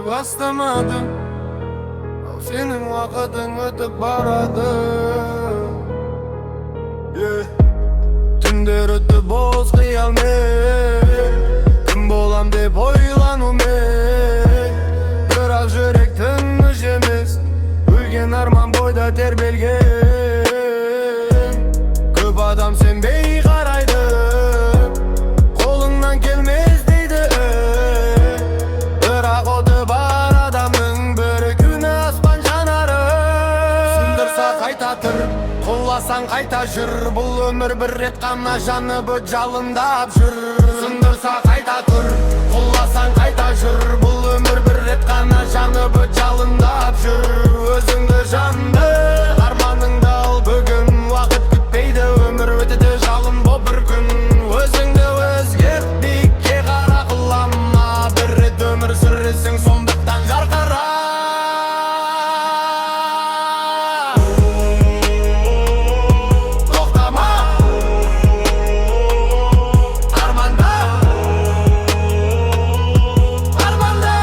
bastamadım. Al senin vakıtın ötüp baradı. Tündür ötüp boz kıyamet. Kim bolam dep oylanum Birak yürekten işemiz Ülgen arman boyda terbelgen. Köp adam sen bey karaydı, kolundan gelmez deydi. Birak odu bar adamın bir günü asman janarı. Sındırsa kaytatır, kollasan kayta jür. Bul ömür bir ret qana jаны bu jalındap jür. Sındırsa kaytatır, kollasan kayta jür. Bul ömür bir ret qana jаны bu jalındap jür. Özüңді жанды, арманыңды ал бүгін. Уақыт күтпейді, өмір өтеді жалын бұл бір күн. Өзіңді өзгерт, биікке қара қылама. Bir рет өмір сүресің, сондықтан жарқыра. Тоқтама, арманда, арманда.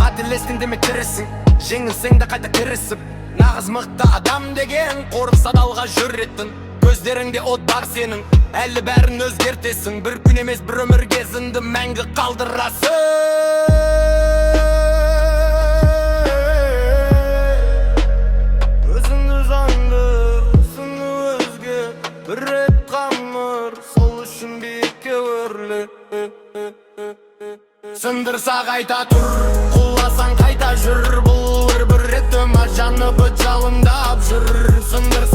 Қателестің демек тірісің, жеңілсең де қайта кірісіп. Нағыз мықты адам деген қорық садалға жүретін. Көздеріңде от бар сенің, әлі бәрін өзгертесің. Bir күн емес бір өмір кезіңді мәңгі қалдырасың. Өзіңді жандыр, өзіңді өзге бір рет қамыр. Сол үшін биікке өрле. Сындырса қайта тұр, құласаң қайта жүр. Бұл бір рет өмір жаны бұт жалындап жүр. Сындырса